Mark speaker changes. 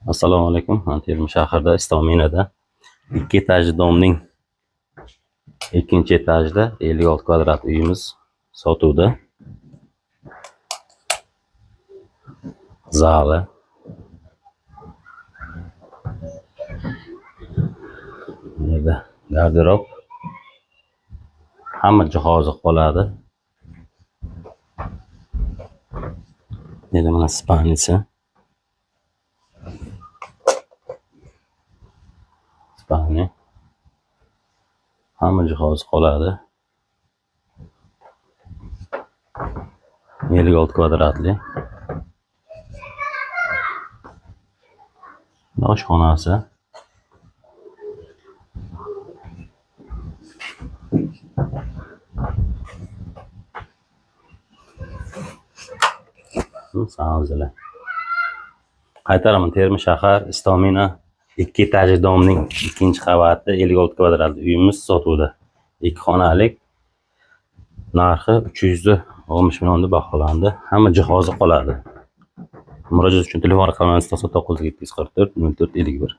Speaker 1: Assalomu alaykum. Termiz shahrida Istominada 2 etajli domning ikkinchi etajda 56 kvadrat uyimiz sotuvda. Zali. Burada garderob. Hamma jihozi qoladi. Mana mana spalnisi. Spalni. Hamma jihozi qoladi. 56 kvadratli. Oshxonasi. Sanzili. Qaytaraman, Termiz shahar Istomina 2 etajli domning ikkinchi qavatida 56 kvadratli uyimiz sotuvda. 2 xonalik. Narxi 360 million deb baholandi. Hamma jihozi qoladi. Murojaat uchun telefon raqamimiz 94744 0451.